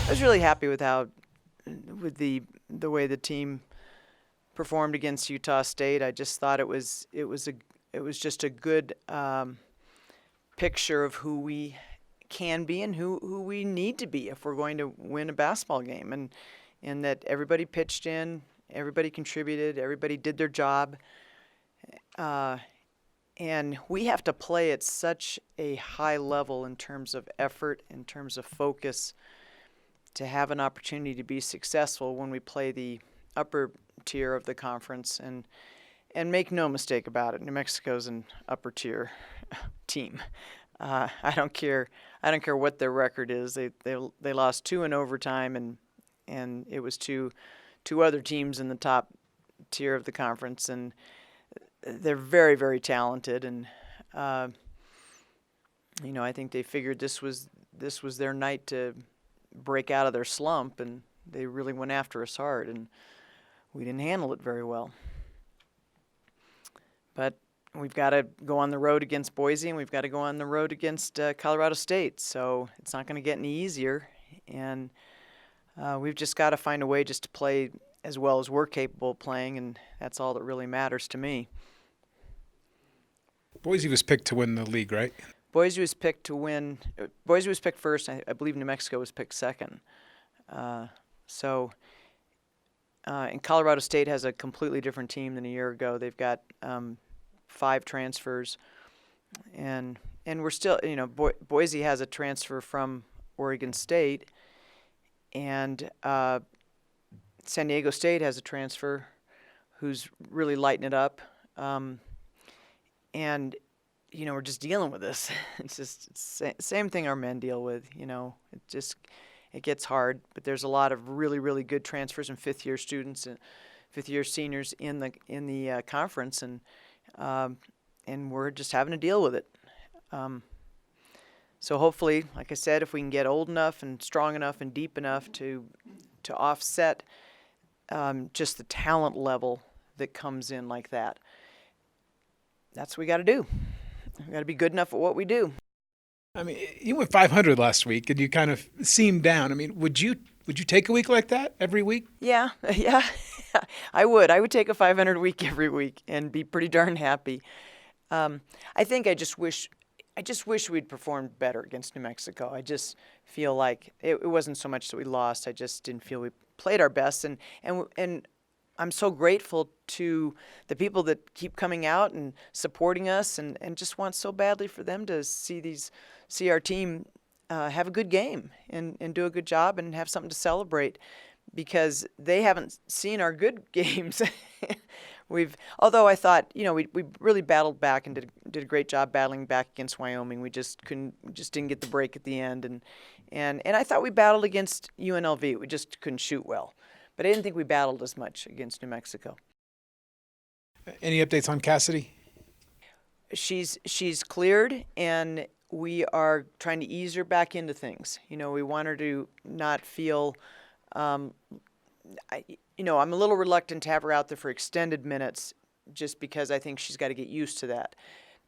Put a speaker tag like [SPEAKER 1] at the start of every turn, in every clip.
[SPEAKER 1] I was really happy with the way the team performed against Utah State. I just thought it was just a good picture of who we can be and who we need to be if we're going to win a basketball game, and that everybody pitched in, everybody contributed, everybody did their job, and we have to play at such a high level in terms of effort, in terms of focus, to have an opportunity to be successful when we play the upper tier of the conference. And make no mistake about it, New Mexico's an upper tier team. I don't care. I don't care what their record is. They lost 2 in overtime, and it was two other teams in the top tier of the conference, and they're very, very talented. And I think they figured this was their night to break out of their slump, and they really went after us hard, and we didn't handle it very well. But we've got to go on the road against Boise, and we've got to go on the road against Colorado State. So it's not going to get any easier, and we've just got to find a way just to play as well as we're capable of playing, and that's all that really matters to me.
[SPEAKER 2] Boise was picked to win the league, right?
[SPEAKER 1] Boise was picked to win. Boise was picked first. I believe New Mexico was picked second. And Colorado State has a completely different team than a year ago. They've got 5 transfers, and we're still, Boise has a transfer from Oregon State, and San Diego State has a transfer who's really lighting it up, and we're just dealing with this. It's just same thing our men deal with. It gets hard, but there's a lot of really, really good transfers and fifth-year students and fifth-year seniors in the conference, and we're just having to deal with it. So hopefully, like I said, if we can get old enough and strong enough and deep enough to offset just the talent level that comes in like that, that's what we got to do. We got to be good enough at what we do.
[SPEAKER 2] I mean, you went 500 last week, and you kind of seemed down. I mean, would you take a week like that every week?
[SPEAKER 1] Yeah, yeah, I would. I would take a 500 week every week and be pretty darn happy. I think I just wish we'd performed better against New Mexico. I just feel like it wasn't so much that we lost. I just didn't feel we played our best, and I'm so grateful to the people that keep coming out and supporting us, and just want so badly for them to see our team have a good game and do a good job and have something to celebrate, because they haven't seen our good games. Although I thought, we really battled back and did a great job battling back against Wyoming. We just didn't get the break at the end, and I thought we battled against UNLV. We just couldn't shoot well. But I didn't think we battled as much against New Mexico.
[SPEAKER 2] Any updates on Cassidy?
[SPEAKER 1] She's cleared, and we are trying to ease her back into things. We want her to not feel. I'm a little reluctant to have her out there for extended minutes, just because I think she's got to get used to that.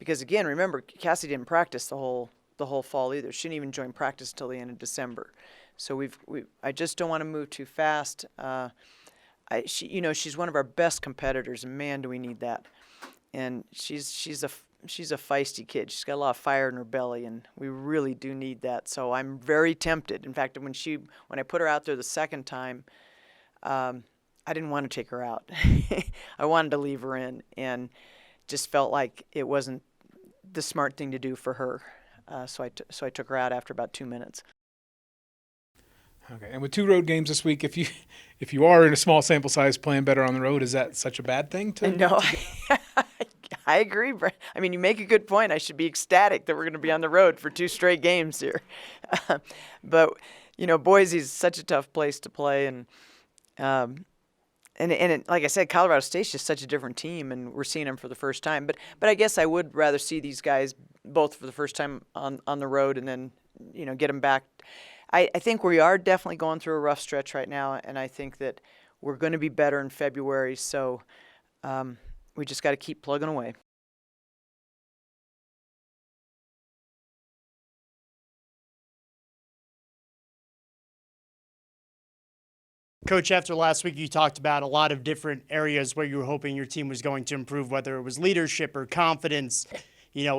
[SPEAKER 1] Because again, remember, Cassidy didn't practice the whole fall either. She didn't even join practice until the end of December. So I just don't want to move too fast. She's one of our best competitors, and man, do we need that. And she's a feisty kid. She's got a lot of fire in her belly, and we really do need that. So I'm very tempted. In fact, when I put her out there the second time, I didn't want to take her out. I wanted to leave her in, and just felt like it wasn't the smart thing to do for her. So I took her out after about 2 minutes.
[SPEAKER 2] Okay, and with 2 road games this week, if you are in a small sample size playing better on the road, is that such a bad thing
[SPEAKER 1] No, I agree, Brent. I mean, you make a good point. I should be ecstatic that we're going to be on the road for 2 straight games here. But Boise's such a tough place to play, and like I said, Colorado State's just such a different team, and we're seeing them for the first time. But I guess I would rather see these guys both for the first time on the road, and then get them back. I think we are definitely going through a rough stretch right now, and I think that we're going to be better in February. So we just got to keep plugging away.
[SPEAKER 3] Coach, after last week, you talked about a lot of different areas where you were hoping your team was going to improve, whether it was leadership or confidence,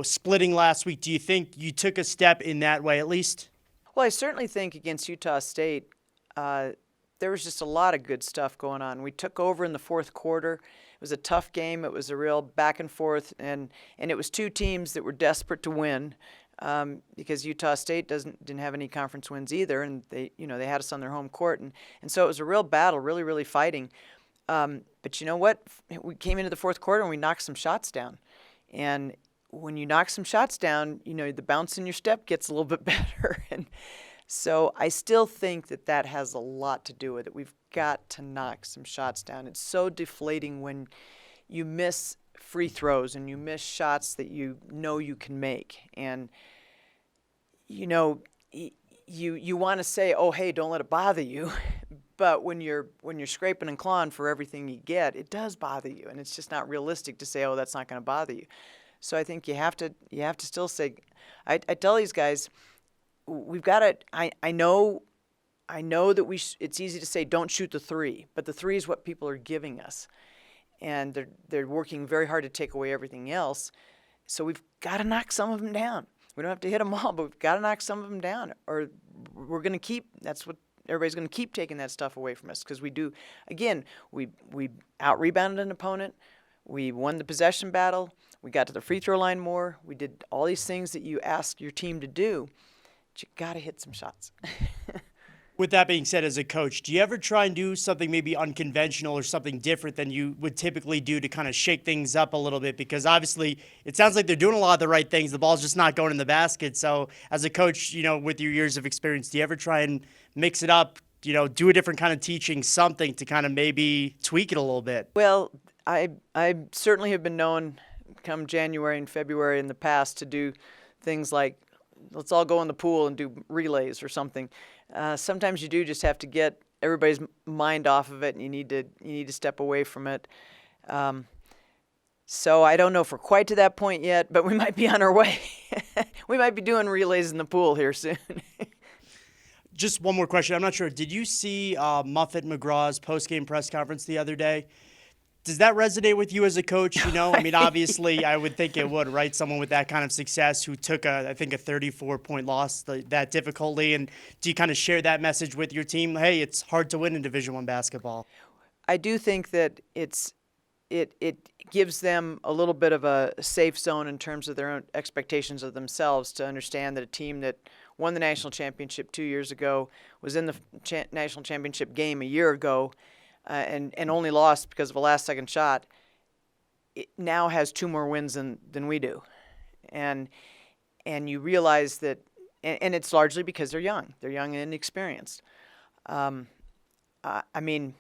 [SPEAKER 3] splitting last week. Do you think you took a step in that way at least?
[SPEAKER 1] Well, I certainly think against Utah State, there was just a lot of good stuff going on. We took over in the fourth quarter. It was a tough game. It was a real back and forth, and it was two teams that were desperate to win because Utah State didn't have any conference wins either, and they had us on their home court, and so it was a real battle, really, really fighting. But you know what? We came into the fourth quarter and we knocked some shots down, and when you knock some shots down, the bounce in your step gets a little bit better, and so I still think that has a lot to do with it. We've got to knock some shots down. It's so deflating when you miss free throws and you miss shots that you can make. And, you want to say, oh, hey, don't let it bother you. But when you're scraping and clawing for everything you get, it does bother you. And it's just not realistic to say, oh, that's not going to bother you. So I think you have to still say, I tell these guys, we've got to. I know that it's easy to say don't shoot the three, but the three is what people are giving us, and they're working very hard to take away everything else. So we've got to knock some of them down. We don't have to hit them all, but we've got to knock some of them down, or we're going to keep. That's what everybody's going to keep taking that stuff away from us because we do. Again, we out rebounded an opponent. We won the possession battle. We got to the free throw line more. We did all these things that you ask your team to do. You got to hit some shots.
[SPEAKER 3] With that being said, as a coach, do you ever try and do something maybe unconventional or something different than you would typically do to kind of shake things up a little bit? Because obviously it sounds like they're doing a lot of the right things. The ball's just not going in the basket. So as a coach, with your years of experience, do you ever try and mix it up, do a different kind of teaching, something to kind of maybe tweak it a little bit?
[SPEAKER 1] Well, I certainly have been known come January and February in the past to do things like, let's all go in the pool and do relays or something. Sometimes you do just have to get everybody's mind off of it, and you need to step away from it. So I don't know if we're quite to that point yet, but we might be on our way. We might be doing relays in the pool here soon.
[SPEAKER 3] Just one more question. I'm not sure. Did you see Muffet McGraw's post-game press conference the other day? Does that resonate with you as a coach? I mean, obviously, I would think it would, right? Someone with that kind of success who took, I think, a 34-point loss that difficultly. And do you kind of share that message with your team? Hey, it's hard to win in Division I basketball.
[SPEAKER 1] I do think that it gives them a little bit of a safe zone in terms of their own expectations of themselves to understand that a team that won the national championship 2 years ago was in the national championship game a year ago, and only lost because of a last-second shot, it now has two more wins than we do. And you realize that, and it's largely because they're young. They're young and inexperienced. I mean,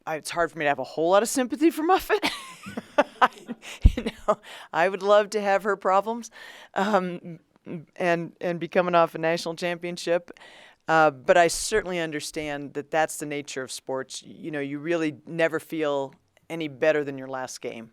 [SPEAKER 1] it's hard for me to have a whole lot of sympathy for Muffet. I would love to have her problems and be coming off a national championship. But I certainly understand that that's the nature of sports. You really never feel any better than your last game.